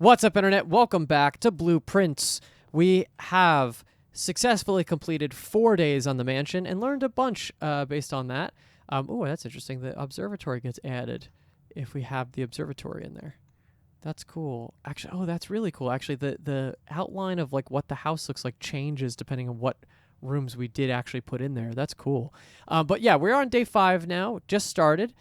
What's up, Internet? Welcome back to Blueprints. We have successfully completed 4 days on the mansion and learned a bunch based on that. Oh, that's interesting. The observatory gets added if we have the observatory in there. That's cool. Actually, oh, that's really cool. Actually, the outline of like what the house looks like changes depending on what rooms we did actually put in there. That's cool. But yeah, we're on day 5 now. Just started.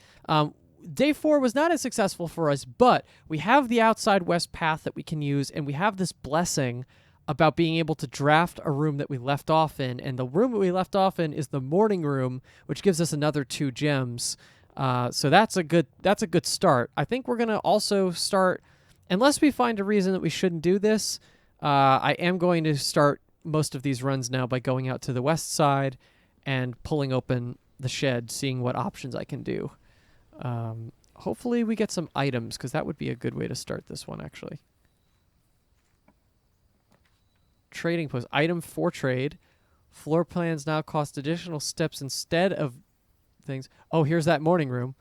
Day 4 was not as successful for us, but we have the outside west path that we can use, and we have this blessing about being able to draft a room that we left off in, and the room that we left off in is the morning room, which gives us another 2 gems. So that's a good start. I think we're gonna also start, unless we find a reason that we shouldn't do this. I am going to start most of these runs now by going out to the west side and pulling open the shed, seeing what options I can do. Hopefully we get some items, because that would be a good way to start this one, actually. Trading post. Item for trade. Floor plans now cost additional steps instead of things. Oh, here's that morning room.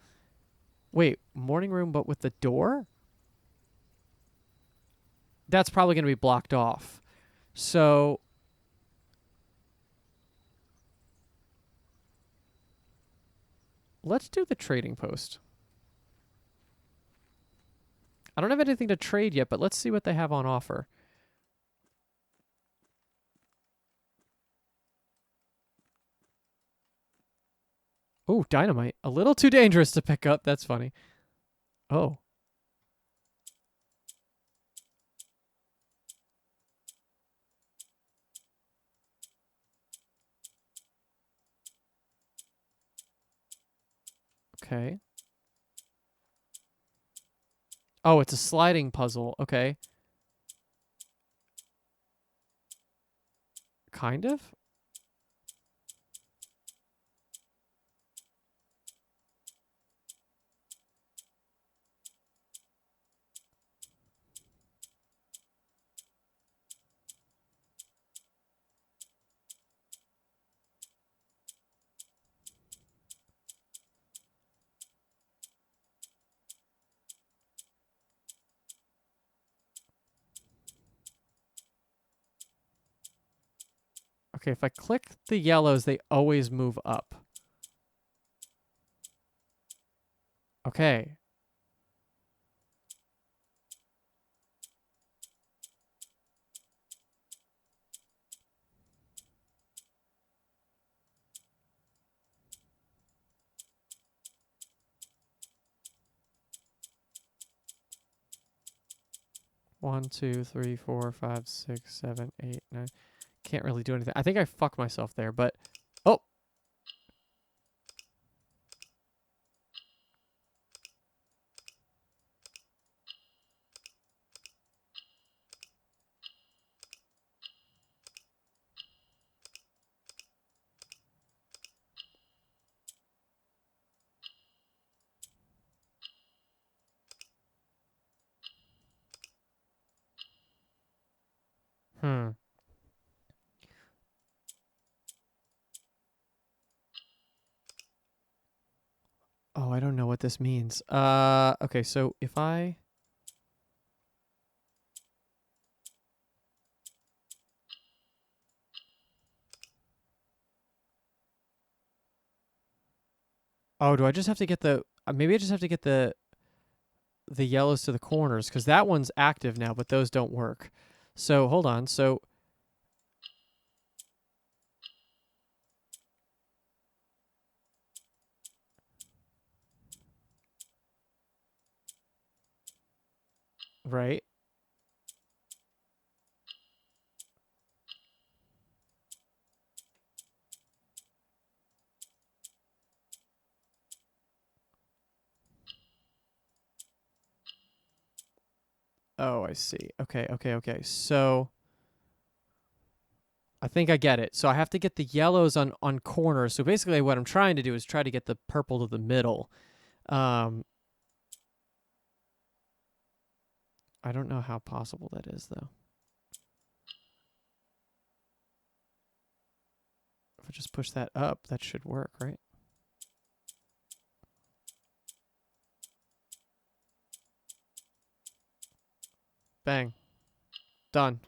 Wait, morning room but with the door? That's probably going to be blocked off. So let's do the trading post. I don't have anything to trade yet, but let's see what they have on offer. Oh, dynamite. A little too dangerous to pick up. That's funny. Oh. Okay. Oh, it's a sliding puzzle. Okay. Kind of? Okay, if I click the yellows, they always move up. Okay. One, two, three, four, five, six, seven, eight, nine. Can't really do anything. I think I fucked myself there, but... Oh! Hmm. Oh, I don't know what this means. Okay, so if I... Oh, do I just have to get the... maybe I just have to get the yellows to the corners, because that one's active now, but those don't work. So, hold on. So... Right? Oh, I see. Okay. So... I think I get it. So I have to get the yellows on corners. So basically what I'm trying to do is try to get the purple to the middle. I don't know how possible that is, though. If I just push that up, that should work, right? Bang. Done.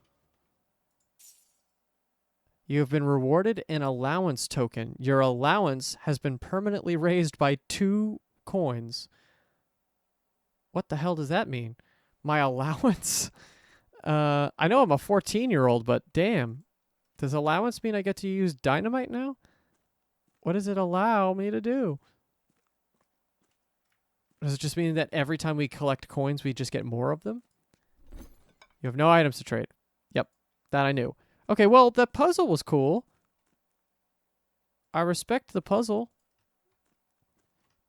You have been rewarded an allowance token. Your allowance has been permanently raised by 2 coins. What the hell does that mean? My allowance? I know I'm a 14-year-old, but damn. Does allowance mean I get to use dynamite now? What does it allow me to do? Does it just mean that every time we collect coins, we just get more of them? You have no items to trade. Yep, that I knew. Okay, well, the puzzle was cool. I respect the puzzle.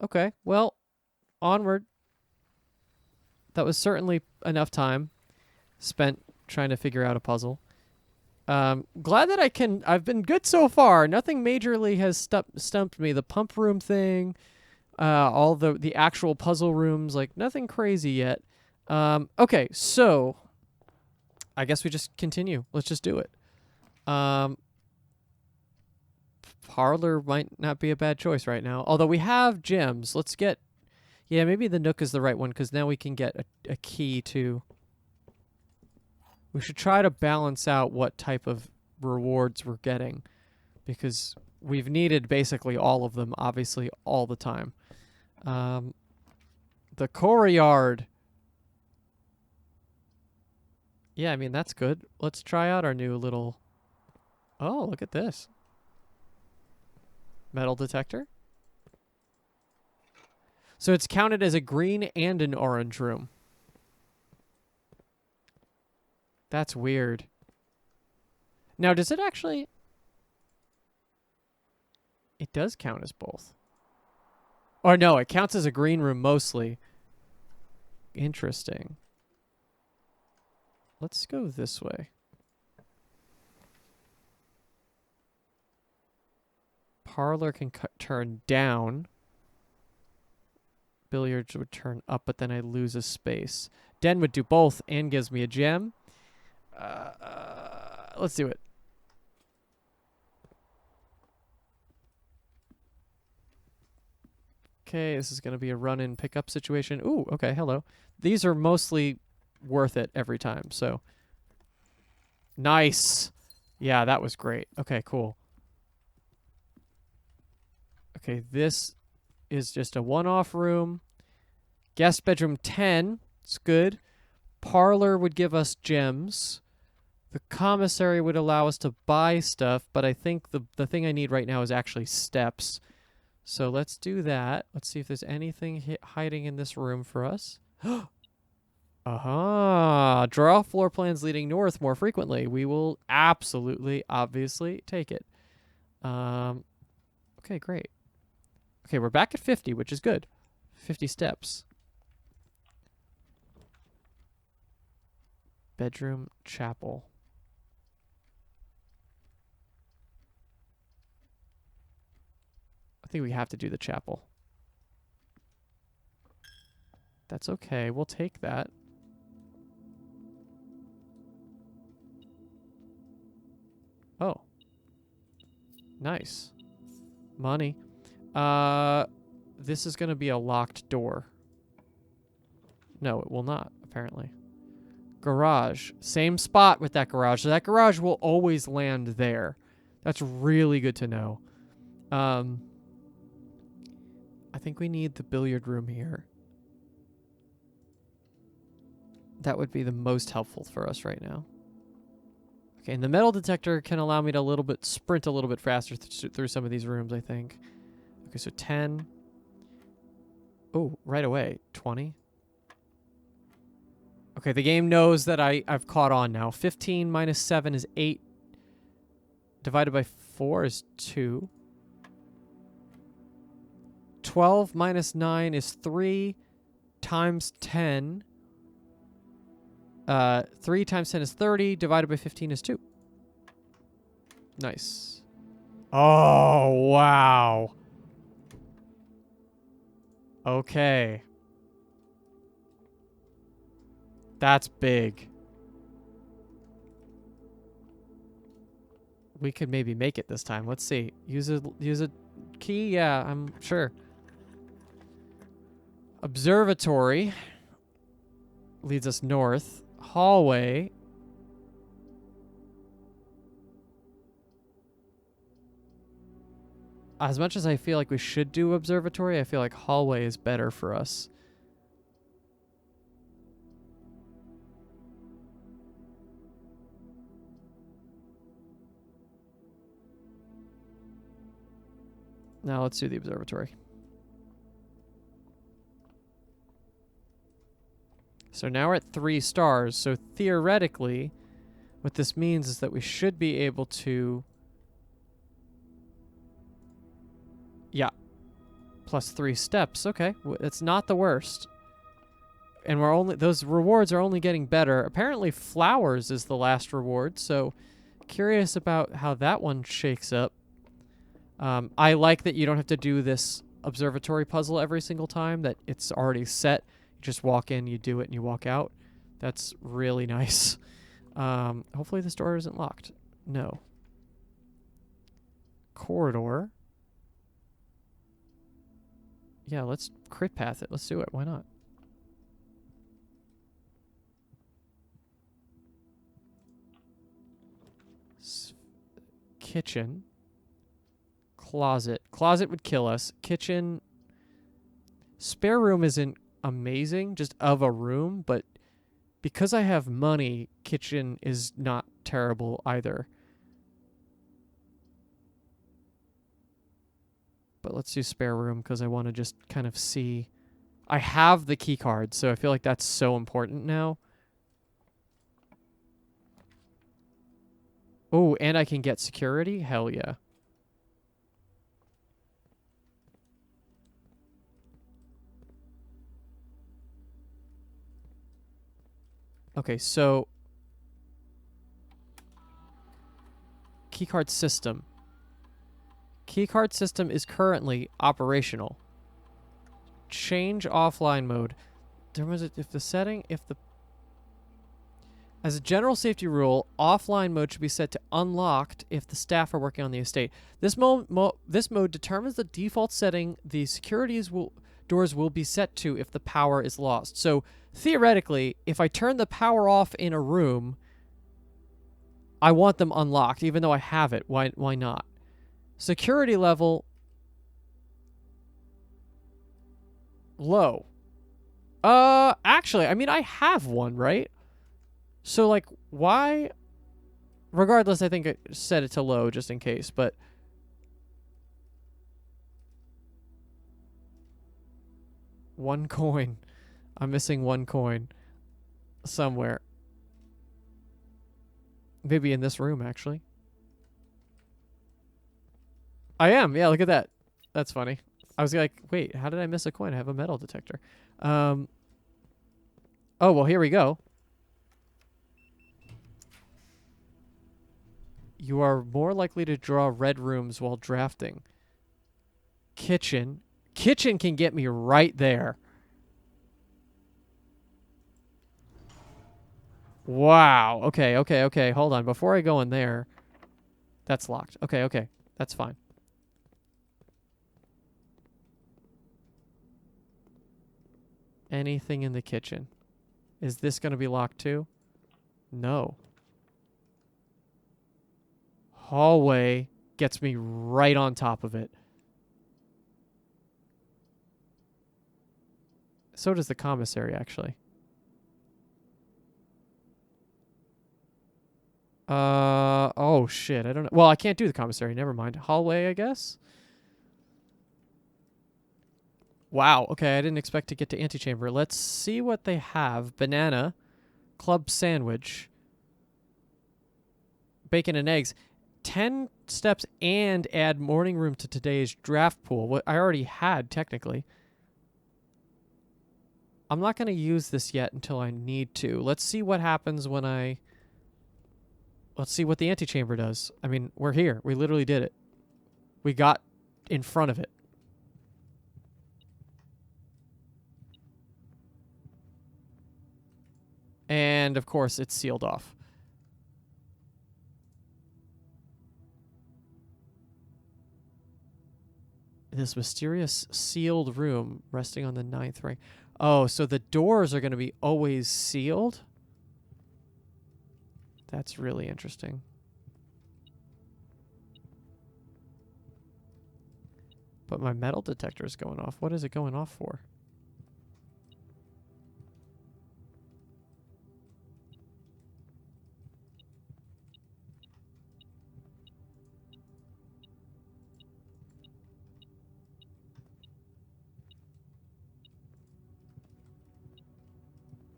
Okay, well, onward. That was certainly enough time spent trying to figure out a puzzle. Glad that I've been good so far. Nothing majorly has stumped me. The pump room thing, all the actual puzzle rooms, like nothing crazy yet. Okay, so I guess we just continue. Let's just do it. Parlor might not be a bad choice right now. Although we have gems. Let's get... Yeah, maybe the Nook is the right one because now we can get a key too. We should try to balance out what type of rewards we're getting because we've needed basically all of them, obviously, all the time. The courtyard. Yeah, I mean, that's good. Let's try out our new little... Oh, look at this. Metal detector. So it's counted as a green and an orange room. That's weird. Now, does it actually... It does count as both. Or no, it counts as a green room mostly. Interesting. Let's go this way. Parlor can turn down. Billiards would turn up, but then I lose a space. Den would do both and gives me a gem. Let's do it. Okay, this is going to be a run-in pickup situation. Ooh, okay, hello. These are mostly worth it every time, so. Nice. Yeah, that was great. Okay, cool. Okay, this is just a one-off room. Guest bedroom 10. It's good. Parlor would give us gems. The commissary would allow us to buy stuff, but I think the thing I need right now is actually steps. So let's do that. Let's see if there's anything hiding in this room for us. Aha! Draw floor plans leading north more frequently. We will absolutely, obviously, take it. Okay, great. Okay, we're back at 50, which is good. 50 steps. Bedroom, chapel. I think we have to do the chapel. That's okay. We'll take that. Oh. Nice. Money. This is going to be a locked door. No, it will not, apparently. Garage. Same spot with that garage. So that garage will always land there. That's really good to know. I think we need the billiard room here. That would be the most helpful for us right now. Okay, and the metal detector can allow me to sprint a little bit faster through some of these rooms, I think. Okay, so 10. Oh, right away. 20. Okay, the game knows that I've caught on now. 15 minus 7 is 8. Divided by 4 is 2. 12 minus 9 is 3 times 10. 3 times 10 is 30. Divided by 15 is 2. Nice. Oh, wow. Okay. That's big. We could maybe make it this time. Let's see. Use a key? Yeah, I'm sure. Observatory leads us north. hallway. As much as I feel like we should do observatory, I feel like hallway is better for us. Now let's do the observatory. So now we're at 3 stars. So theoretically, what this means is that we should be able to... Yeah. Plus 3 steps. Okay. That's not the worst. And we're only... Those rewards are only getting better. Apparently flowers is the last reward. So curious about how that one shakes up. I like that you don't have to do this observatory puzzle every single time, that it's already set. You just walk in, you do it, and you walk out. That's really nice. Hopefully this door isn't locked. No. Corridor. Yeah, let's crit path it. Let's do it. Why not? Kitchen. Closet. Closet would kill us. Kitchen. Spare room isn't amazing, just of a room, but because I have money, kitchen is not terrible either. But let's do spare room because I want to just kind of see. I have the key card, so I feel like that's so important now. Oh, and I can get security? Hell yeah. Okay, so keycard system. Keycard system is currently operational. Change offline mode. As a general safety rule, offline mode should be set to unlocked if the staff are working on the estate. This mode determines the default setting the doors will be set to if the power is lost. So theoretically, if I turn the power off in a room, I want them unlocked, even though I have it. Why not? Security level low. Actually, I mean, I have one, right? So, like, why? Regardless, I think I set it to low just in case, but... One coin. I'm missing one coin. Somewhere. Maybe in this room, actually. I am. Yeah, look at that. That's funny. I was like, wait, how did I miss a coin? I have a metal detector. Oh, well, here we go. You are more likely to draw red rooms while drafting. Kitchen. Kitchen can get me right there. Wow. Okay, okay, okay. Hold on. Before I go in there... That's locked. Okay, okay. That's fine. Anything in the kitchen. Is this going to be locked too? No. Hallway gets me right on top of it. So does the commissary, actually. Oh shit, I don't know. Well, I can't do the commissary, never mind. Hallway, I guess? Wow, okay, I didn't expect to get to antechamber. Let's see what they have. Banana, club sandwich, bacon and eggs. 10 steps and add morning room to today's draft pool. What I already had, technically. I'm not going to use this yet until I need to. Let's see what happens when I... Let's see what the antechamber does. I mean, we're here. We literally did it. We got in front of it. And, of course, it's sealed off. This mysterious sealed room resting on the 9th ring. Oh, so the doors are going to be always sealed? That's really interesting. But my metal detector is going off. What is it going off for?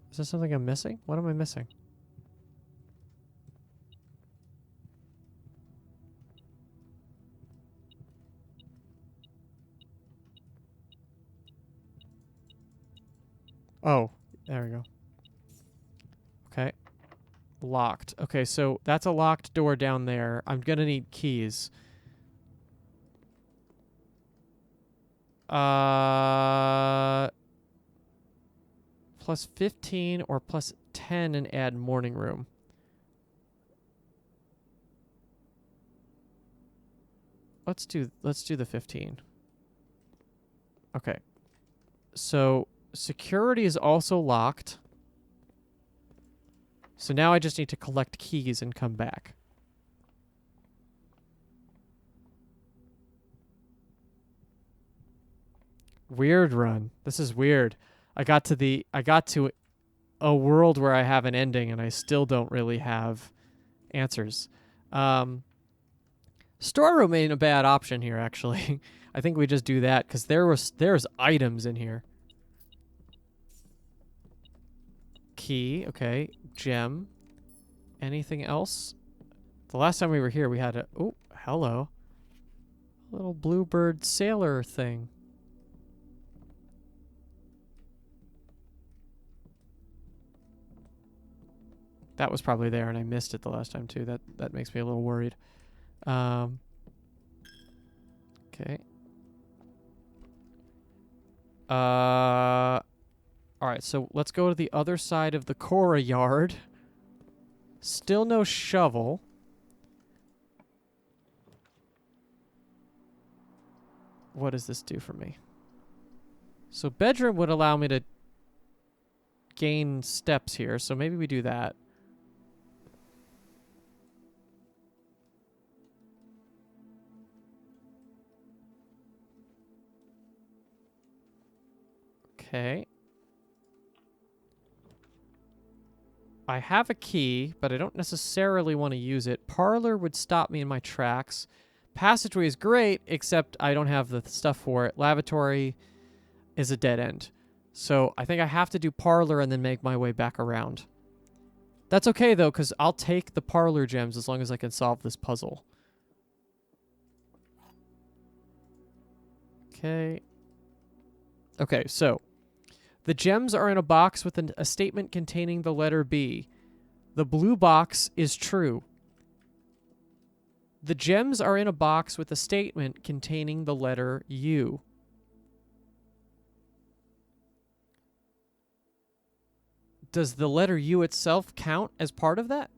Is there something I'm missing? What am I missing? Oh, there we go. Okay. Locked. Okay, so that's a locked door down there. I'm going to need keys. Plus 15 or plus 10 and add morning room. Let's do the 15. Okay. So security is also locked. So now I just need to collect keys and come back. Weird run. This is weird. I got to a world where I have an ending and I still don't really have answers. Storeroom ain't a bad option here, actually. I think we just do that because there's items in here. Key, okay. Gem. Anything else? The last time we were here, we had a... Oh, hello. A little bluebird sailor thing. That was probably there, and I missed it the last time, too. That makes me a little worried. Okay. All right, so let's go to the other side of the Cora yard. Still no shovel. What does this do for me? So bedroom would allow me to gain steps here, so maybe we do that. Okay. I have a key, but I don't necessarily want to use it. Parlor would stop me in my tracks. Passageway is great, except I don't have the stuff for it. Lavatory is a dead end. So I think I have to do parlor and then make my way back around. That's okay, though, because I'll take the parlor gems as long as I can solve this puzzle. Okay. Okay, so the gems are in a box with a statement containing the letter B. The blue box is true. The gems are in a box with a statement containing the letter U. Does the letter U itself count as part of that?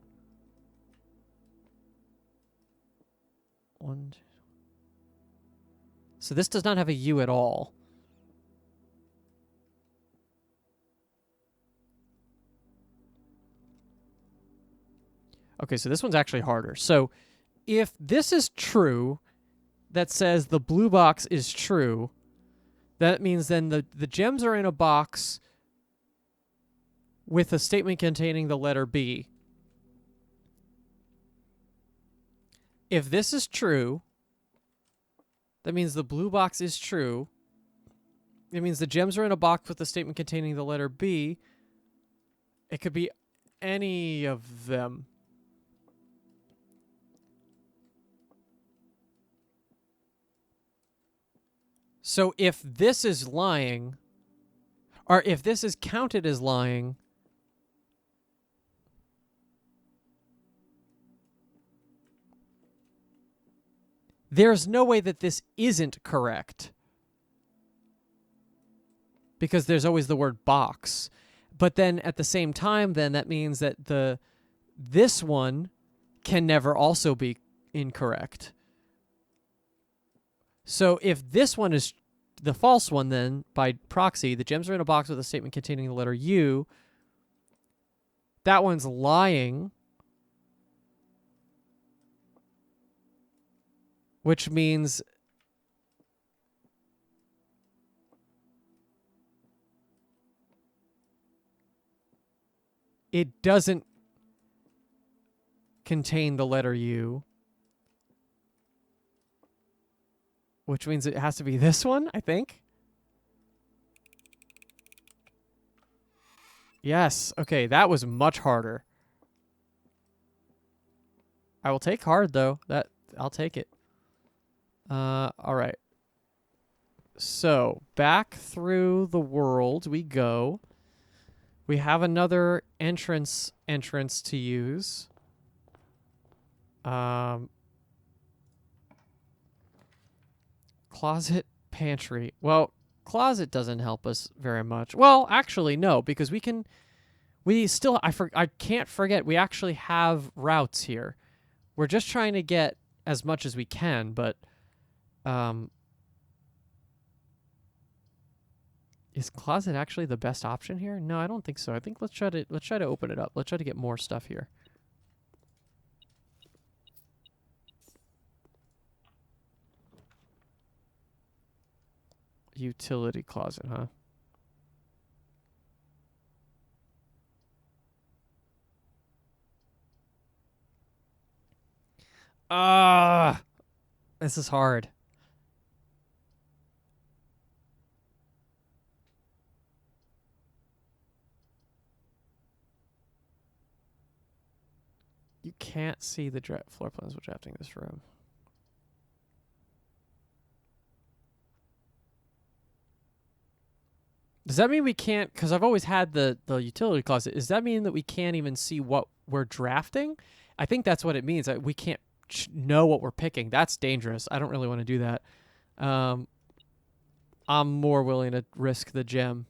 So this does not have a U at all. Okay, so this one's actually harder. So if this is true, that says the blue box is true, that means then the gems are in a box with a statement containing the letter B. If this is true, that means the blue box is true. It means the gems are in a box with a statement containing the letter B. It could be any of them. So if this is lying, or if this is counted as lying, there's no way that this isn't correct. Because there's always the word box. But then at the same time, then that means that this one can never also be incorrect. So if this one is the false one, then by proxy, the gems are in a box with a statement containing the letter U. That one's lying. which means it doesn't contain the letter U, which means it has to be this one, I think. Yes. Okay, that was much harder. I will take hard though. I'll take it. All right. So, back through the world we go. We have another entrance to use. Closet, pantry. Well, closet doesn't help us very much. Well, actually, no, because we still, I can't forget, we actually have routes here. We're just trying to get as much as we can, but, is closet actually the best option here? No, I don't think so. I think let's try to open it up. Let's try to get more stuff here. Utility closet, huh? This is hard. You can't see the floor plans while drafting this room. Does that mean we can't, because I've always had the utility closet, does that mean that we can't even see what we're drafting? I think that's what it means. We can't know what we're picking. That's dangerous. I don't really want to do that. I'm more willing to risk the gem.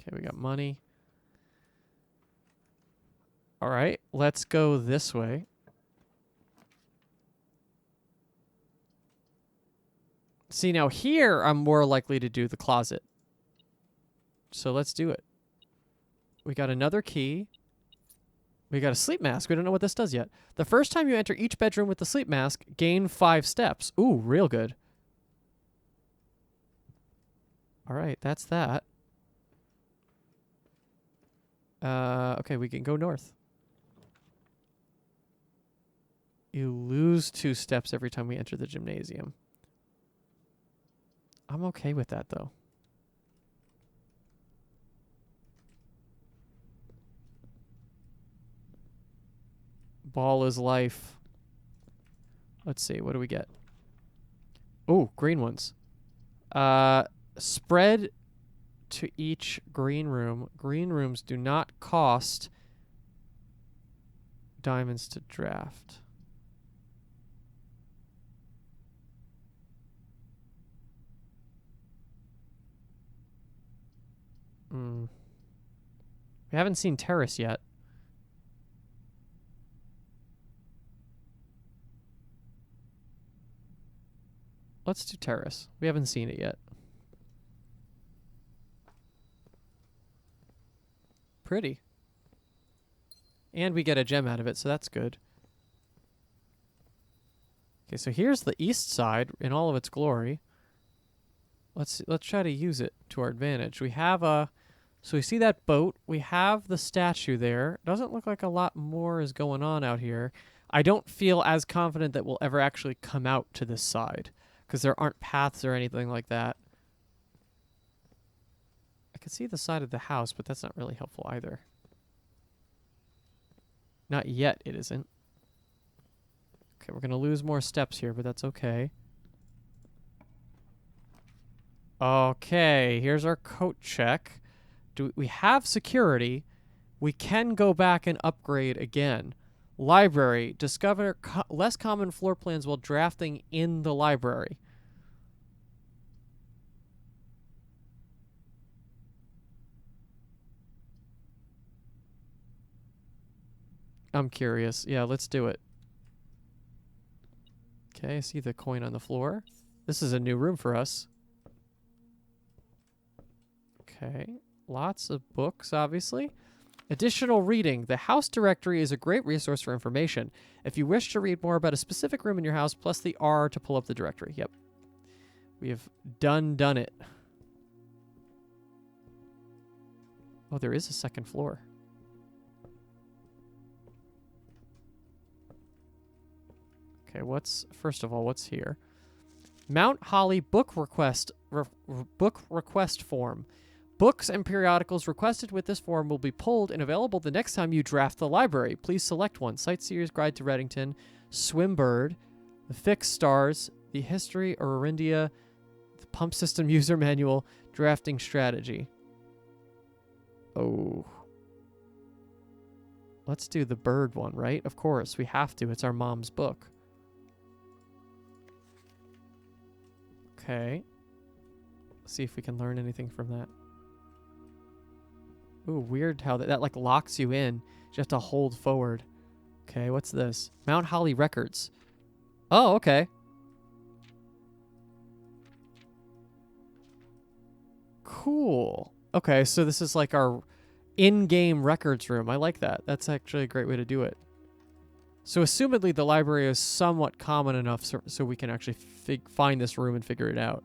Okay, we got money. All right, let's go this way. See, now here, I'm more likely to do the closet. So let's do it. We got another key. We got a sleep mask. We don't know what this does yet. The first time you enter each bedroom with the sleep mask, gain 5 steps. Ooh, real good. All right, that's that. Okay, we can go north. You lose 2 steps every time we enter the gymnasium. I'm okay with that, though. Ball is life. Let's see. What do we get? Oh, green ones. Spread to each green room. Green rooms do not cost diamonds to draft. We haven't seen terrace yet. Let's do terrace. We haven't seen it yet. Pretty. And we get a gem out of it, so that's good. Okay, so here's the east side in all of its glory. Let's try to use it to our advantage. We have so we see that boat. We have the statue there. Doesn't look like a lot more is going on out here. I don't feel as confident that we'll ever actually come out to this side because there aren't paths or anything like that. I can see the side of the house, but that's not really helpful either. Not yet, it isn't. Okay, we're going to lose more steps here, but that's okay. Okay, here's our coat check. We have security. We can go back and upgrade again. Library. Discover less common floor plans while drafting in the library. I'm curious. Yeah, let's do it. Okay, I see the coin on the floor. This is a new room for us. Okay. Lots of books, obviously. Additional reading. The house directory is a great resource for information. If you wish to read more about a specific room in your house, plus the R to pull up the directory. Yep. We have done it. Oh, there is a second floor. Okay, first of all, what's here? Mount Holly book request form. Books and periodicals requested with this form will be pulled and available the next time you draft the library. Please select one. Sightseer's Guide to Reddington, Swimbird, The Fixed Stars, The History of Orindia, The Pump System User Manual, Drafting Strategy. Oh. Let's do the bird one, right? Of course, we have to. It's our mom's book. Okay. Let's see if we can learn anything from that. Ooh, weird how that like locks you in. You have to hold forward. Okay, what's this? Mount Holly Records. Oh, okay. Cool. Okay, so this is like our in-game records room. I like that. That's actually a great way to do it. So assumedly the library is somewhat common enough so we can actually find this room and figure it out.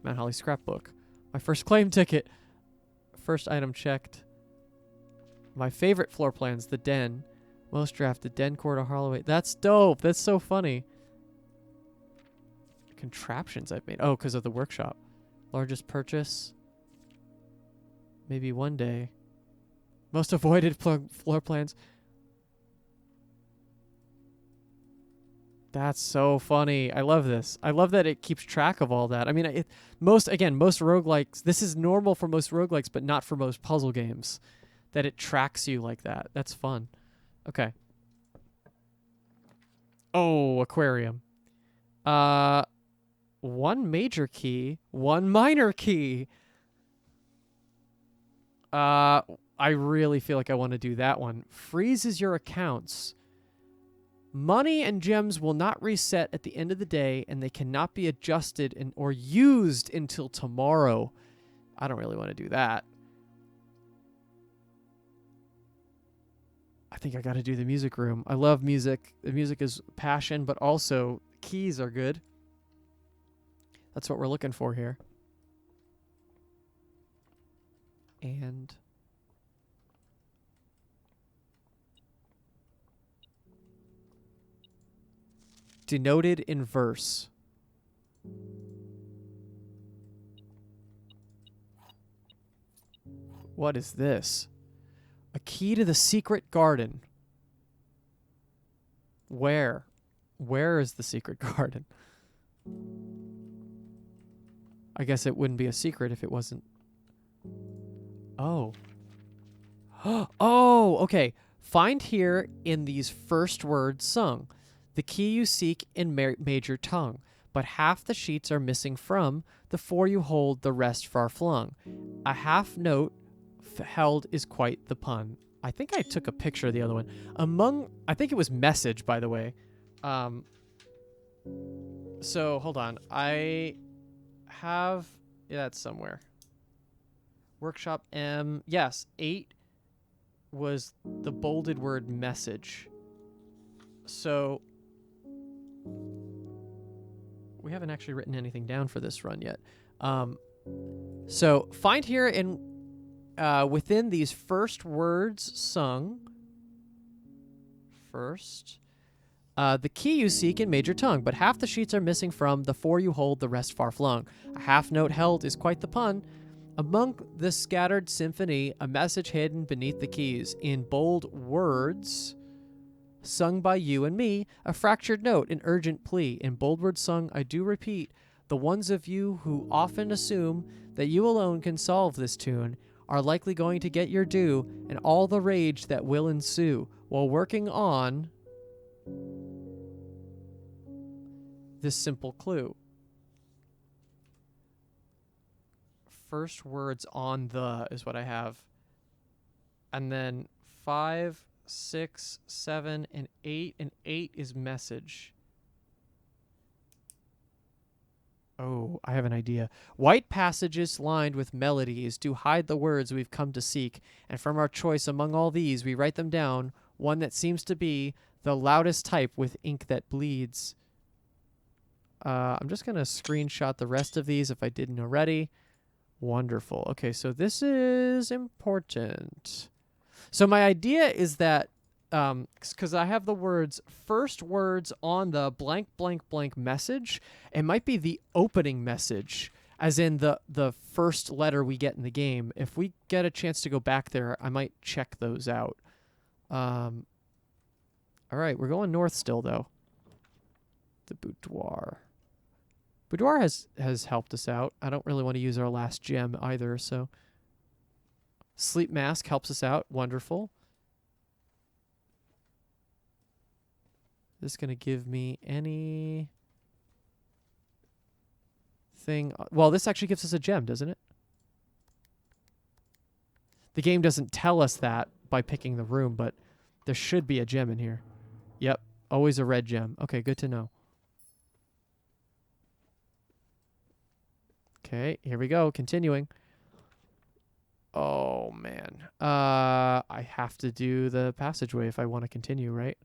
Mount Holly scrapbook. My first claim ticket. First item checked. My favorite floor plans, the den. Most drafted, den, corridor, Holloway. That's dope. That's so funny. Contraptions I've made. Oh, because of the workshop. Largest purchase. Maybe one day. Most avoided floor plans. That's so funny. I love this. I love that it keeps track of all that. I mean, most roguelikes, this is normal for most roguelikes, but not for most puzzle games, that it tracks you like that. That's fun. Okay. Oh, aquarium. One major key, one minor key. I really feel like I want to do that one. Freezes your accounts. Money and gems will not reset at the end of the day, and they cannot be adjusted or used until tomorrow. I don't really want to do that. I think I got to do the music room. I love music. The music is passion, but also keys are good. That's what we're looking for here. And denoted in verse. What is this? A key to the secret garden. Where? Where is the secret garden? I guess it wouldn't be a secret if it wasn't. Oh. Oh, okay. Find here in these first words sung. The key you seek in major tongue, but half the sheets are missing from the four you hold, the rest far flung. A half note held is quite the pun. I think I took a picture of the other one. I think it was message, by the way. So hold on. I have that's somewhere. Workshop M. Yes, 8 was the bolded word message. So we haven't actually written anything down for this run yet. So find here in within these first words sung. First. The key you seek in major tongue, but half the sheets are missing from the four you hold, the rest far flung. A half note held is quite the pun. Among the scattered symphony, a message hidden beneath the keys. In bold words, sung by you and me, a fractured note, an urgent plea. In bold words sung, I do repeat, the ones of you who often assume that you alone can solve this tune are likely going to get your due and all the rage that will ensue while working on this simple clue. First words on the is what I have. And then 5, 6, 7, and 8. And 8 is message. Oh, I have an idea. White passages lined with melodies do hide the words we've come to seek, and from our choice among all these we write them down, one that seems to be the loudest type with ink that bleeds. I'm just going to screenshot the rest of these if I didn't already. Wonderful. Okay, so this is important. So my idea is that, because I have the words, first words on the blank, blank, blank message, it might be the opening message, as in the first letter we get in the game. If we get a chance to go back there, I might check those out. All right, we're going north still, though. The boudoir. Boudoir has helped us out. I don't really want to use our last gem either, so... Sleep mask helps us out. Wonderful. This is going to give me any... thing... Well, this actually gives us a gem, doesn't it? The game doesn't tell us that by picking the room, but there should be a gem in here. Yep, always a red gem. Okay, good to know. Okay, here we go. Continuing. Oh, man. I have to do the passageway if I want to continue, right?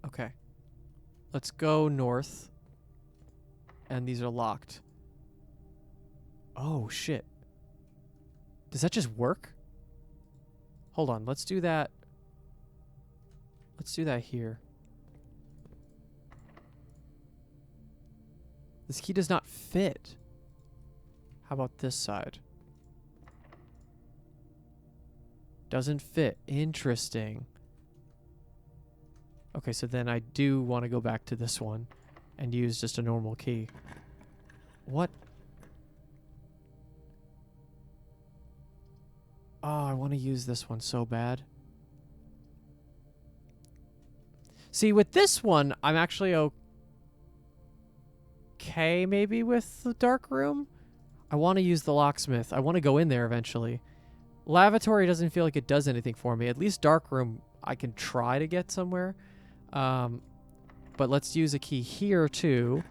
Okay. Let's go north. And these are locked. Oh, shit. Does that just work? Hold on. Let's do that. Let's do that here. This key does not fit. How about this side? Doesn't fit. Interesting. Okay, so then I do want to go back to this one and use just a normal key. What? Oh, I want to use this one so bad. See, with this one, I'm actually okay maybe with the dark room. I want to use the locksmith. I want to go in there eventually. Lavatory doesn't feel like it does anything for me. At least dark room I can try to get somewhere. But let's use a key here too.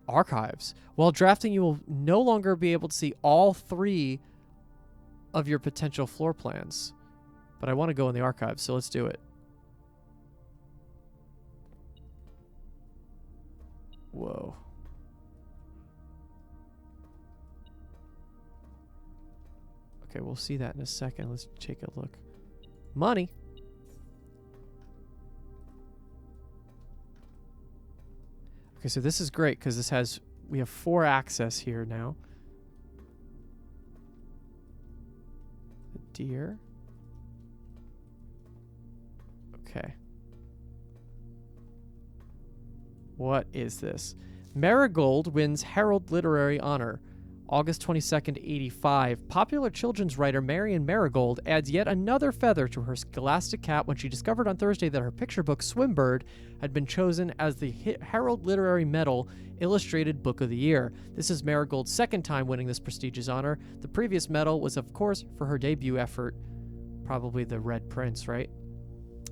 Archives. While drafting, you will no longer be able to see all 3 of your potential floor plans. But I want to go in the archives, so let's do it. Whoa. Okay, we'll see that in a second. Let's take a look. Money. Okay, so this is great because this has... we have 4 access here now. The deer. Okay. What is this? Marigold wins Herald Literary Honor. August 22nd, 85. Popular children's writer Marion Marigold adds yet another feather to her scholastic cap when she discovered on Thursday that her picture book, Swimbird, had been chosen as the Herald Literary Medal Illustrated Book of the Year. This is Marigold's second time winning this prestigious honor. The previous medal was, of course, for her debut effort. Probably The Red Prince, right?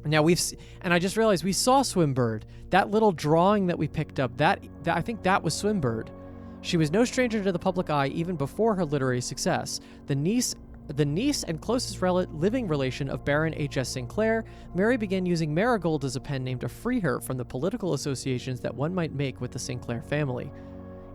Now and I just realized we saw Swimbird. That little drawing that we picked up, that I think that was Swimbird. She was no stranger to the public eye even before her literary success. The niece and closest living relation of Baron H.S. Sinclair, Mary began using Marigold as a pen name to free her from the political associations that one might make with the Sinclair family.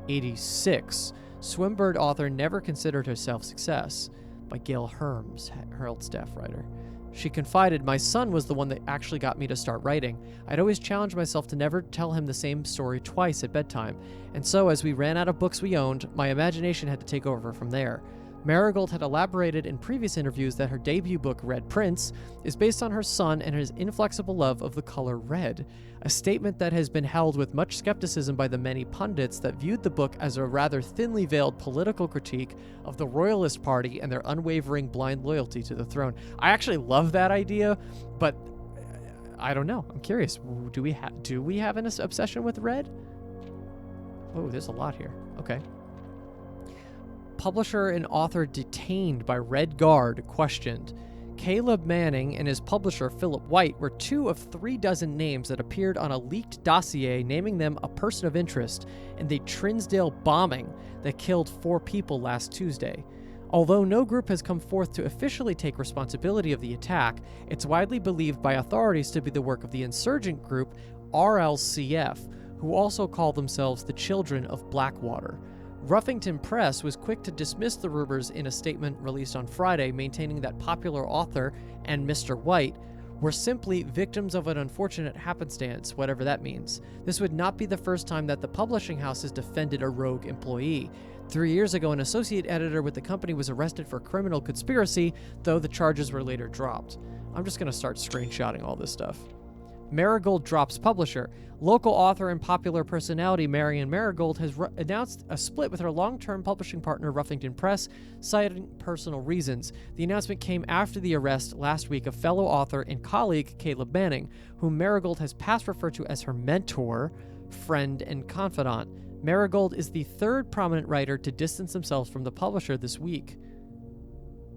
86. Swimbird author never considered herself success. By Gail Herms, Herald staff writer. She confided, "My son was the one that actually got me to start writing. I'd always challenged myself to never tell him the same story twice at bedtime. And so, as we ran out of books we owned, my imagination had to take over from there." Marigold had elaborated in previous interviews that her debut book, Red Prince, is based on her son and his inflexible love of the color red, a statement that has been held with much skepticism by the many pundits that viewed the book as a rather thinly veiled political critique of the Royalist Party and their unwavering blind loyalty to the throne. I actually love that idea, but I don't know. I'm curious. Do we have an obsession with red? Oh, there's a lot here. Okay. Publisher and author detained by Red Guard questioned. Caleb Manning and his publisher Philip White were 2 of 3 dozen names that appeared on a leaked dossier naming them a person of interest in the Trinsdale bombing that killed 4 people last Tuesday. Although no group has come forth to officially take responsibility of the attack, it's widely believed by authorities to be the work of the insurgent group RLCF, who also call themselves the Children of Blackwater. Ruffington Press was quick to dismiss the rumors in a statement released on Friday, maintaining that popular author and Mr. White were simply victims of an unfortunate happenstance, whatever that means. This would not be the first time that the publishing house has defended a rogue employee. 3 years ago, an associate editor with the company was arrested for criminal conspiracy, though the charges were later dropped. I'm just going to start screenshotting all this stuff. Marigold drops publisher. Local author and popular personality Marion Marigold has announced a split with her long-term publishing partner Ruffington Press, citing personal reasons. The announcement came after the arrest last week of fellow author and colleague Caleb Manning, whom Marigold has past referred to as her mentor, friend, and confidant. Marigold is the 3rd prominent writer to distance themselves from the publisher this week.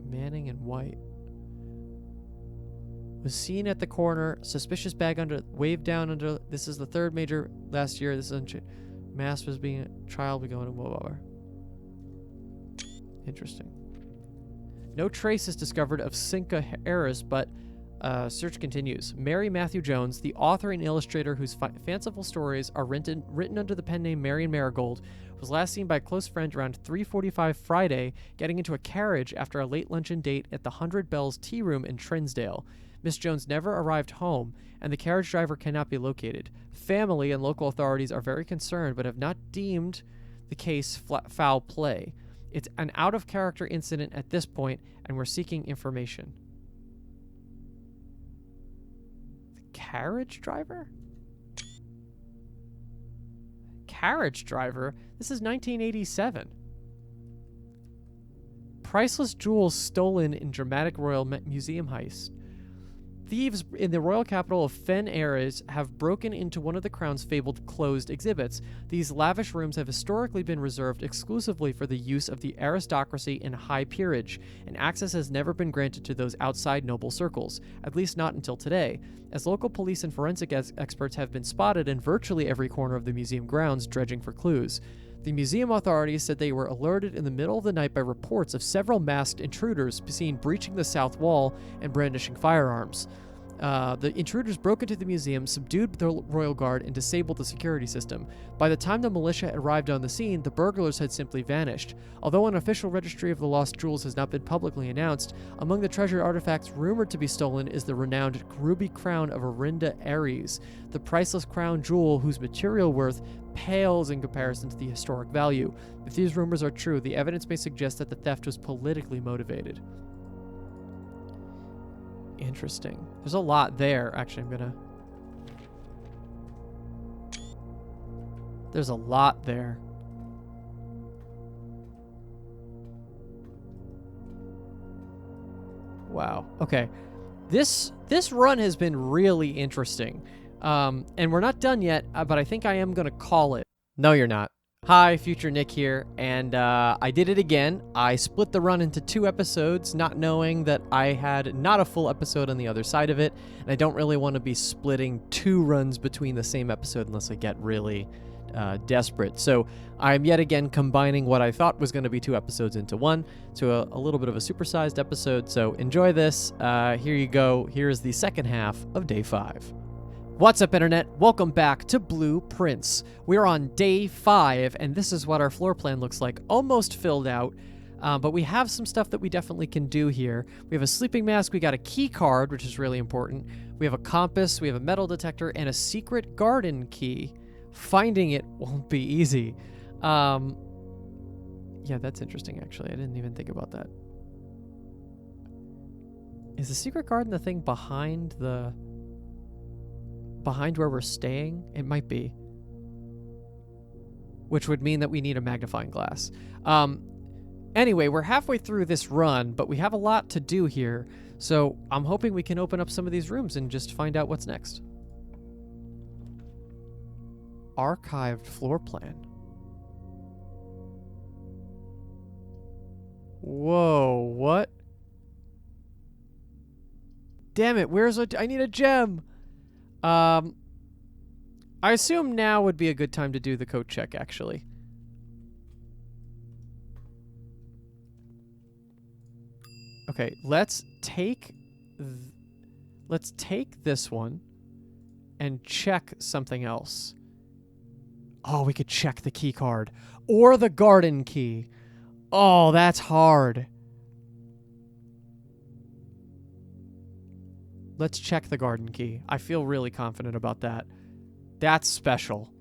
Manning and White was seen at the corner, suspicious bag waved down under. This is the 3rd major last year. This is mass was being trial be going to blah, blah, blah. Interesting. No trace is discovered of Cinca Harris, but search continues. Mary Matthew Jones, the author and illustrator whose fanciful stories are written under the pen name Marion Marigold, was last seen by a close friend around 3:45 Friday, getting into a carriage after a late luncheon date at the 100 Bells Tea Room in Trinsdale. Miss Jones never arrived home, and the carriage driver cannot be located. Family and local authorities are very concerned, but have not deemed the case foul play. It's an out-of-character incident at this point, and we're seeking information. The carriage driver? Carriage driver? This is 1987. Priceless jewels stolen in dramatic Royal Museum heist. Thieves in the royal capital of Fen Ares have broken into one of the Crown's fabled closed exhibits. These lavish rooms have historically been reserved exclusively for the use of the aristocracy and high peerage, and access has never been granted to those outside noble circles, at least not until today, as local police and forensic experts have been spotted in virtually every corner of the museum grounds dredging for clues. The museum authorities said they were alerted in the middle of the night by reports of several masked intruders seen breaching the south wall and brandishing firearms. The intruders broke into the museum, subdued the royal guard, and disabled the security system. By the time the militia arrived on the scene, the burglars had simply vanished. Although an official registry of the lost jewels has not been publicly announced, among the treasured artifacts rumored to be stolen is the renowned ruby crown of Orinda Ares, the priceless crown jewel whose material worth pales in comparison to the historic value. If these rumors are true, the evidence may suggest that the theft was politically motivated. Interesting. There's a lot there. Actually, there's a lot there. Wow. Okay. This run has been really interesting. And we're not done yet, but I think I am going to call it. No, you're not. Hi, Future Nick here, and I did it again. I split the run into 2 episodes, not knowing that I had not a full episode on the other side of it, and I don't really want to be splitting 2 runs between the same episode unless I get really desperate. So I'm yet again combining what I thought was going to be 2 episodes into one, to a little bit of a supersized episode. So enjoy this. Here you go. Here's the second half of Day 5. What's up, Internet? Welcome back to Blueprints. We're on Day 5, and this is what our floor plan looks like. Almost filled out, but we have some stuff that we definitely can do here. We have a sleeping mask, we got a key card, which is really important. We have a compass, we have a metal detector, and a secret garden key. Finding it won't be easy. Yeah, that's interesting, actually. I didn't even think about that. Is the secret garden the thing behind where we're staying? It might be. Which would mean that we need a magnifying glass. Anyway, we're halfway through this run, but we have a lot to do here, so I'm hoping we can open up some of these rooms and just find out what's next. Archived floor plan. Whoa, what? Damn it, I need a gem. I assume now would be a good time to do the coat check, actually. Okay, let's take this one and check something else. Oh, we could check the key card or the garden key. Oh, that's hard. Let's check the garden key. I feel really confident about that. That's special.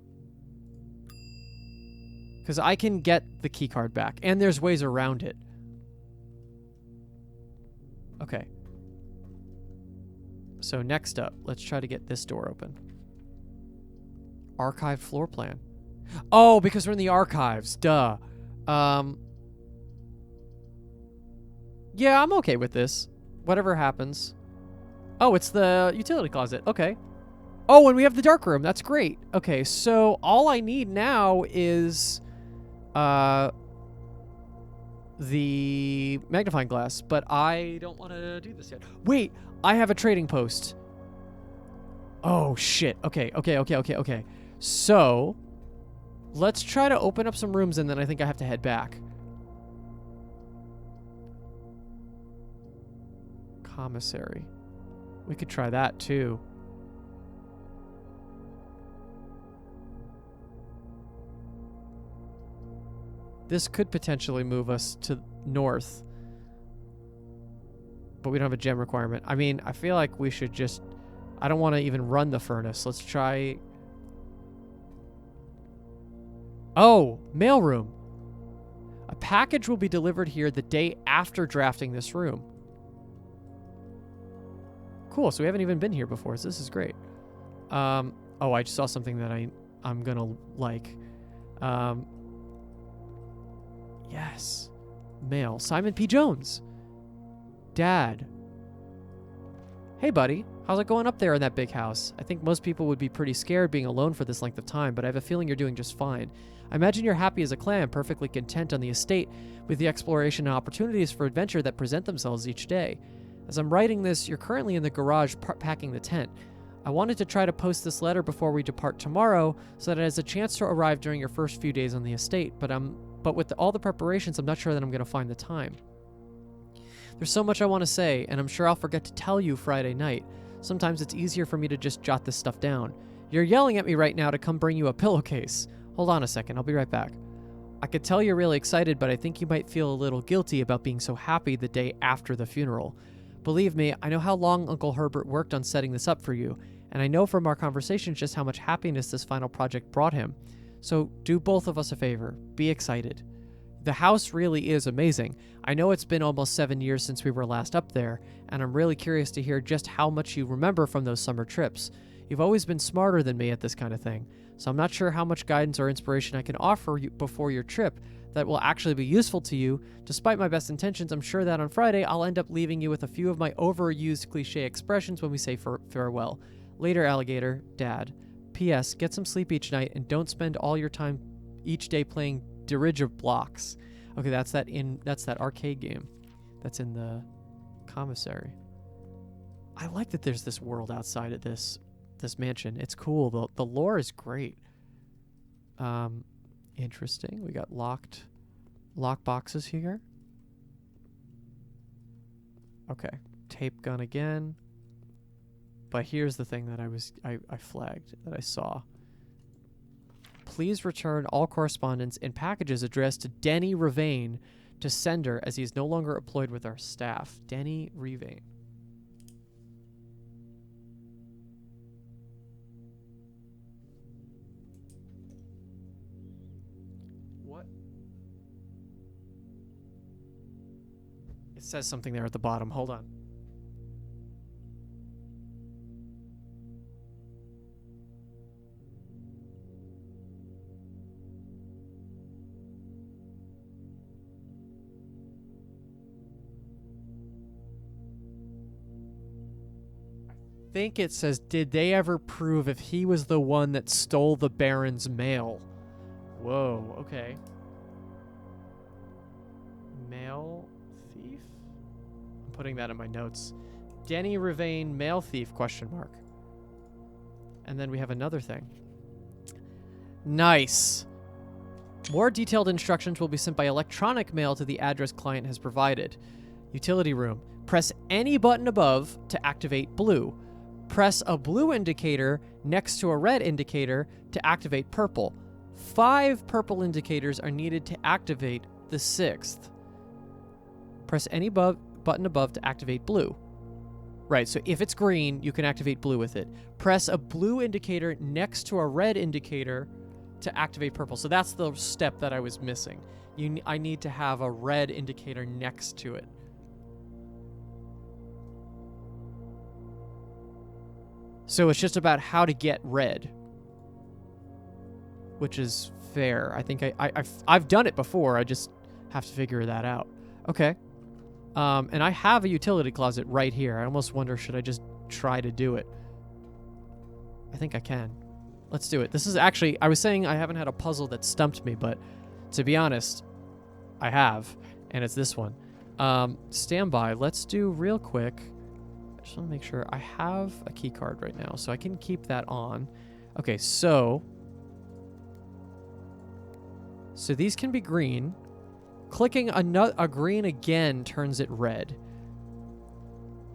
Because I can get the key card back, and there's ways around it. Okay. So next up, let's try to get this door open. Archived floor plan. Oh, because we're in the archives. Duh. Yeah, I'm okay with this. Whatever happens. Oh, it's the utility closet. Okay. Oh, and we have the dark room. That's great. Okay, so all I need now is the magnifying glass, but I don't want to do this yet. Wait, I have a trading post. Oh, shit. Okay. So, let's try to open up some rooms, and then I think I have to head back. Commissary. We could try that, too. This could potentially move us to north. But we don't have a gem requirement. I mean, I feel like we should just... I don't want to even run the furnace. Let's try... Oh, mailroom. A package will be delivered here the day after drafting this room. Cool, so we haven't even been here before, so this is great. Oh, I just saw something that I'm gonna like. Yes. Mail. Simon P. Jones. Dad. Hey, buddy. How's it going up there in that big house? I think most people would be pretty scared being alone for this length of time, but I have a feeling you're doing just fine. I imagine you're happy as a clam, perfectly content on the estate with the exploration and opportunities for adventure that present themselves each day. As I'm writing this, you're currently in the garage packing the tent. I wanted to try to post this letter before we depart tomorrow so that it has a chance to arrive during your first few days on the estate, but with all the preparations, I'm not sure that I'm going to find the time. There's so much I want to say, and I'm sure I'll forget to tell you Friday night. Sometimes it's easier for me to just jot this stuff down. You're yelling at me right now to come bring you a pillowcase. Hold on a second, I'll be right back. I could tell you're really excited, but I think you might feel a little guilty about being so happy the day after the funeral. Believe me, I know how long Uncle Herbert worked on setting this up for you, and I know from our conversations just how much happiness this final project brought him. So do both of us a favor. Be excited. The house really is amazing. I know it's been almost 7 years since we were last up there, and I'm really curious to hear just how much you remember from those summer trips. You've always been smarter than me at this kind of thing, so I'm not sure how much guidance or inspiration I can offer you before your trip that will actually be useful to you. Despite my best intentions, I'm sure that on Friday I'll end up leaving you with a few of my overused cliche expressions when we say farewell. Later, alligator, Dad. P.S. Get some sleep each night and don't spend all your time each day playing dirigible blocks. Okay, that's that arcade game that's in the commissary. I like that there's this world outside of this mansion. It's cool. The lore is great. Interesting. We got lock boxes here. Okay. Tape gun again. But here's the thing that I flagged, that I saw. Please return all correspondence and packages addressed to Denny Revane to sender as he is no longer employed with our staff. Denny Revane. What? It says something there at the bottom. Hold on. I think it says, did they ever prove if he was the one that stole the Baron's mail? Whoa, okay. Mail thief? I'm putting that in my notes. Denny Rivane, mail thief, question mark. And then we have another thing. Nice. More detailed instructions will be sent by electronic mail to the address client has provided. Utility room. Press any button above to activate blue. Press a blue indicator next to a red indicator to activate purple. 5 purple indicators are needed to activate the 6th. Press any button above to activate blue. Right, so if it's green, you can activate blue with it. Press a blue indicator next to a red indicator to activate purple. So that's the step that I was missing. I need to have a red indicator next to it. So it's just about how to get red, which is fair. I think I've done it before. I just have to figure that out. Okay. And I have a utility closet right here. I almost wonder, should I just try to do it? I think I can. Let's do it. This is actually, I was saying I haven't had a puzzle that stumped me, but to be honest, I have, and it's this one. Stand by. Let's do real quick. I just want to make sure I have a key card right now, so I can keep that on. Okay, so these can be green. Clicking a green again turns it red.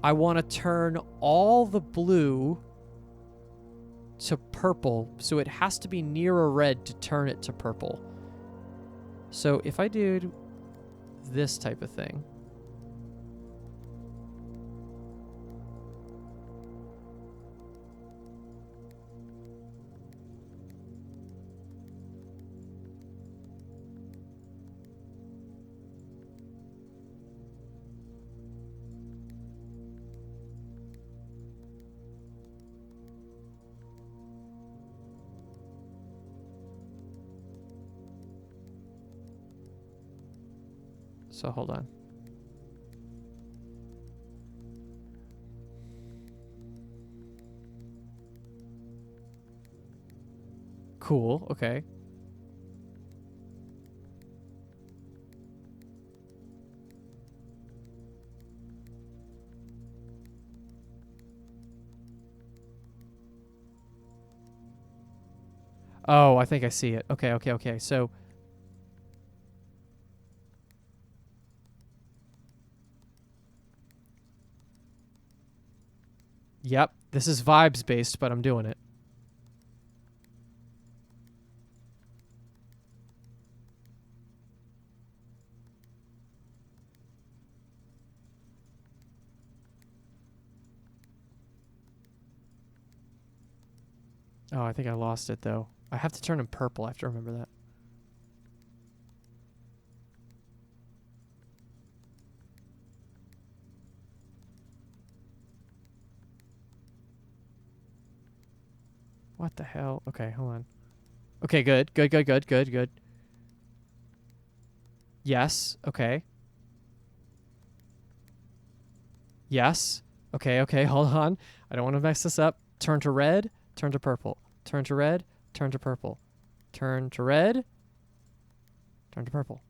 I want to turn all the blue to purple, so it has to be near a red to turn it to purple. So if I did this type of thing, so hold on. Cool, okay. Oh, I think I see it. Okay. So yep, this is vibes based, but I'm doing it. Oh, I think I lost it though. I have to turn him purple. I have to remember that. What the hell? Okay, hold on. Okay, good. Yes, okay. Yes. Okay, hold on. I don't want to mess this up. Turn to red, turn to purple. Turn to red, turn to purple. Turn to red, turn to purple.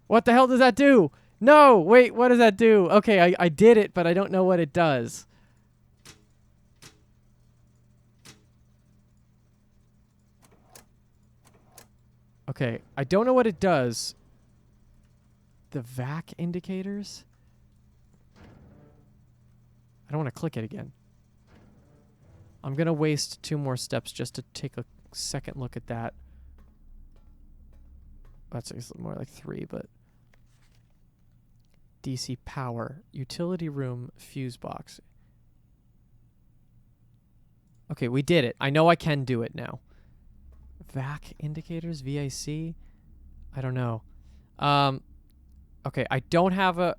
What the hell does that do? No, wait, what does that do? Okay, I did it, but I don't know what it does. Okay, I don't know what it does. The vac indicators? I don't want to click it again. I'm going to waste 2 more steps just to take a second look at that. That's more like 3, but... DC power. Utility room fuse box. Okay, we did it. I know I can do it now. VAC indicators? VIC? I don't know. Okay, I don't have a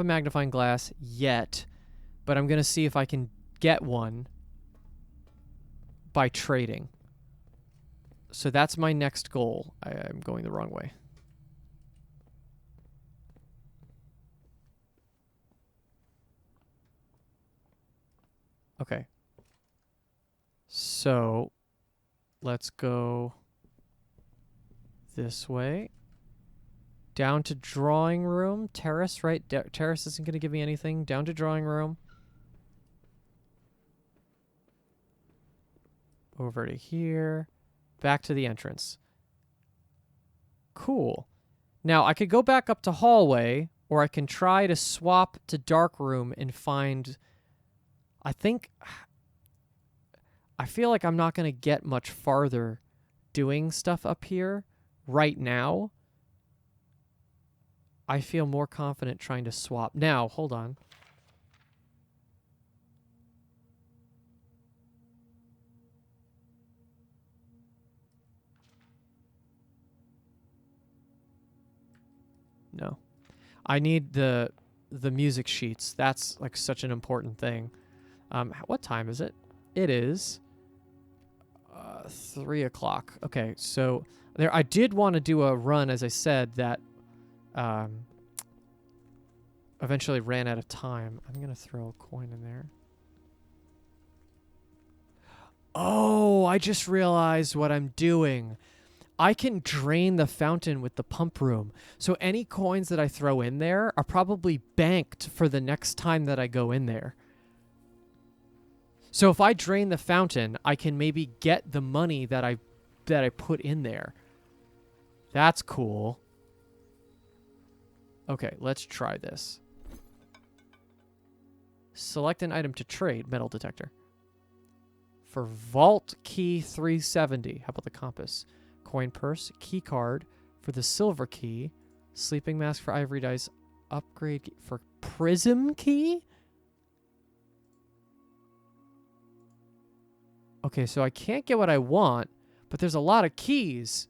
magnifying glass yet, but I'm gonna see if I can get one by trading. So that's my next goal. I'm going the wrong way. Okay. So let's go this way. Down to drawing room. Terrace, right? Terrace isn't going to give me anything. Down to drawing room. Over to here. Back to the entrance. Cool. Now, I could go back up to hallway, or I can try to swap to dark room and find... I feel like I'm not going to get much farther doing stuff up here right now. I feel more confident trying to swap. Now, hold on. No. I need the music sheets. That's like such an important thing. What time is it? It is 3 o'clock. Okay, so there. I did want to do a run, as I said, that eventually ran out of time. I'm gonna throw a coin in there. Oh, I just realized what I'm doing. I can drain the fountain with the pump room. So any coins that I throw in there are probably banked for the next time that I go in there. So if I drain the fountain, I can maybe get the money that I put in there. That's cool. Okay, let's try this. Select an item to trade, metal detector. For vault key 370. How about the compass? Coin purse, key card for the silver key, sleeping mask for ivory dice, upgrade for prism key? Okay, so I can't get what I want, but there's a lot of keys.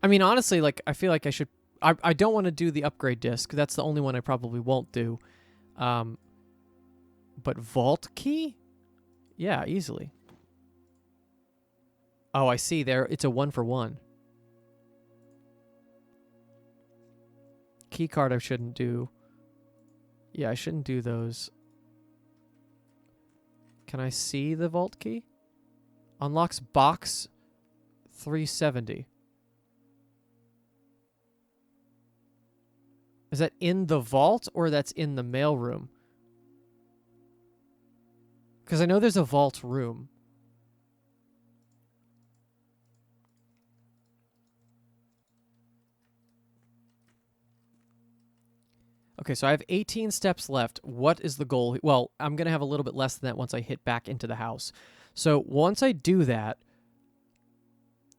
I mean, honestly, like, I feel like I should... I don't want to do the upgrade disc. That's the only one I probably won't do. But vault key? Yeah, easily. Oh, I see there. It's a 1-for-1. Key card I shouldn't do. Yeah, I shouldn't do those. Can I see the vault key? Unlocks box 370. Is that in the vault or that's in the mailroom? Because I know there's a vault room. Okay, so I have 18 steps left. What is the goal? Well, I'm going to have a little bit less than that once I hit back into the house. So once I do that,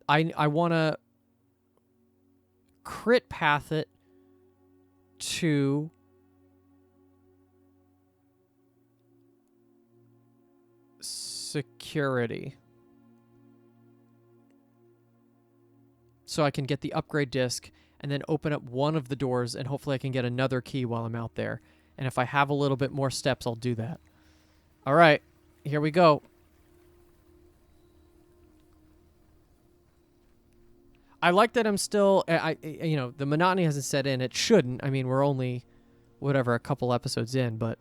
I want to crit path it to security. So I can get the upgrade disc and then open up one of the doors, and hopefully I can get another key while I'm out there. And if I have a little bit more steps, I'll do that. All right, here we go. I like that I'm still, you know, the monotony hasn't set in. It shouldn't. I mean, we're only, whatever, a couple episodes in, but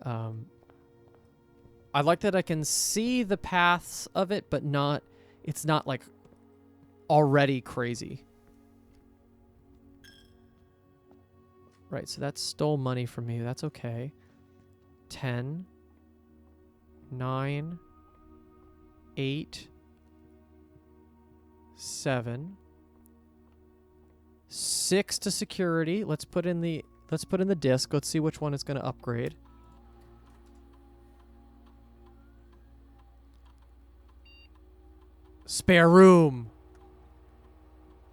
I like that I can see the paths of it, but not, it's not like already crazy. Right, so that stole money from me. That's okay. 10, 9, 8, 7, 6 to security. Let's put in the disc. Let's see which one is going to upgrade. Spare room.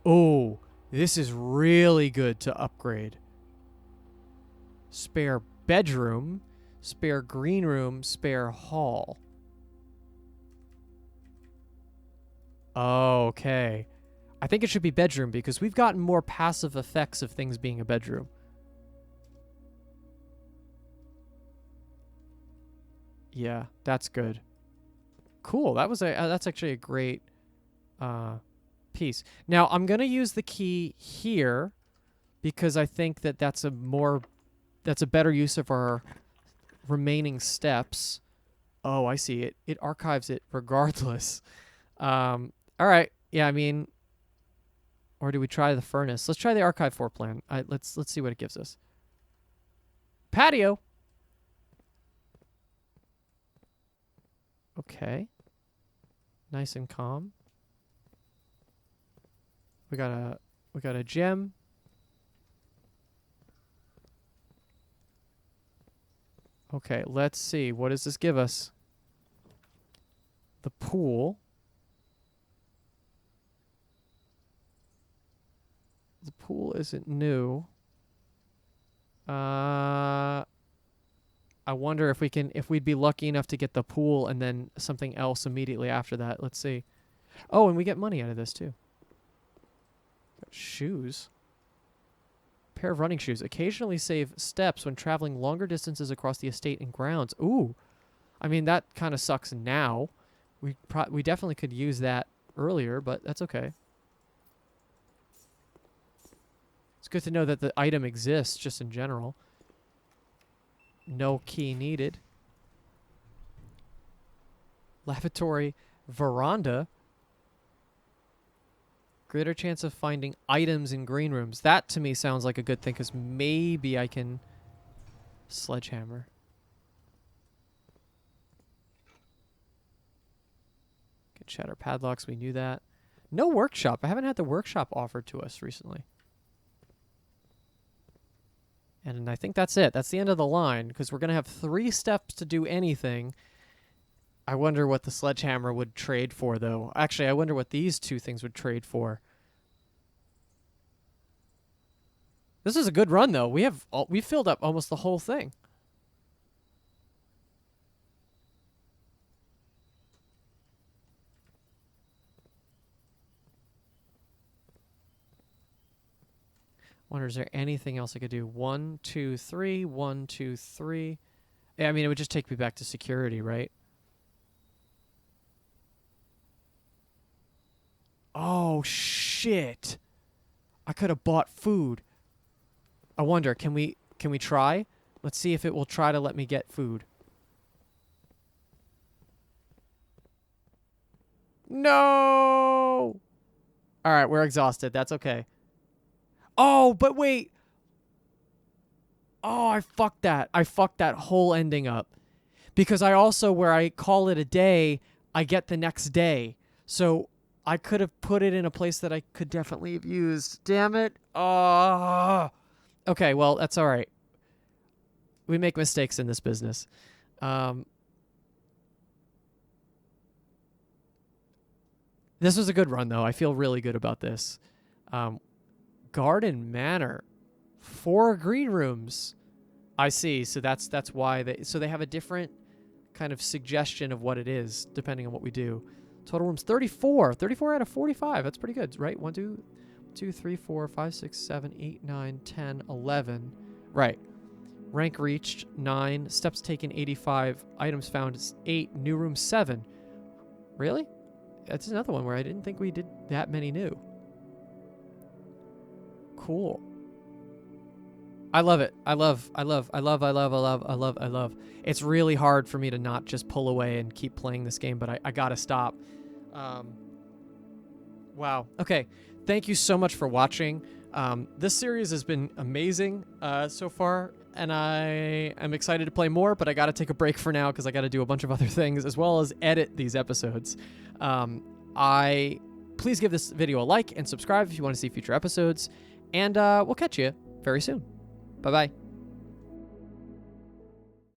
Oh, this is really good to upgrade. Spare bedroom, spare green room, spare hall. Okay. I think it should be bedroom because we've gotten more passive effects of things being a bedroom. Yeah, that's good. Cool. That was that's actually a great piece. Now, I'm going to use the key here because I think that that's a better use of our remaining steps. Oh, I see it. It archives it regardless. All right. Yeah, I mean, or do we try the furnace? Let's try the archive floor plan. Let's see what it gives us. Patio. Okay. Nice and calm. We got a gem. Okay, let's see. What does this give us? The pool. The pool isn't new. I wonder if we'd be lucky enough to get the pool and then something else immediately after that. Let's see. Oh, and we get money out of this too. Got shoes. Pair of running shoes. Occasionally save steps when traveling longer distances across the estate and grounds. Ooh. I mean, that kind of sucks now. We definitely could use that earlier, but that's okay. It's good to know that the item exists just in general. No key needed. Lavatory veranda. Greater chance of finding items in green rooms. That to me sounds like a good thing because maybe I can sledgehammer. Get shatter padlocks. We knew that. No workshop. I haven't had the workshop offered to us recently. And I think that's it. That's the end of the line because we're going to have 3 steps to do anything. I wonder what the sledgehammer would trade for, though. Actually, I wonder what these 2 things would trade for. This is a good run, though. We filled up almost the whole thing. Wonder, is there anything else I could do? 1, 2, 3. 1, 2, 3. Yeah, I mean, it would just take me back to security, right? Oh, shit. I could have bought food. I wonder, can we try? Let's see if it will try to let me get food. No! All right, we're exhausted. That's okay. Oh, but wait. Oh, I fucked that. I fucked that whole ending up. Because I also, where I call it a day, I get the next day. So I could have put it in a place that I could definitely have used. Damn it. Okay, well, that's all right. We make mistakes in this business. This was a good run, though. I feel really good about this. Garden Manor. 4 green rooms. I see. So that's why they have a different kind of suggestion of what it is, depending on what we do. Total rooms 34. 34 out of 45. That's pretty good, right? 1, 2, 3, 4, 5, 6, 7, 8, 9, 10, 11. Right. Rank reached 9. Steps taken 85. Items found 8. New room 7. Really? That's another one where I didn't think we did that many new. Cool. I love it. I love. It's really hard for me to not just pull away and keep playing this game, but I gotta stop. Wow. Okay. Thank you so much for watching. This series has been amazing so far, and I am excited to play more, but I gotta take a break for now because I gotta do a bunch of other things as well as edit these episodes. Please give this video a like and subscribe if you want to see future episodes, and we'll catch you very soon. Bye-bye.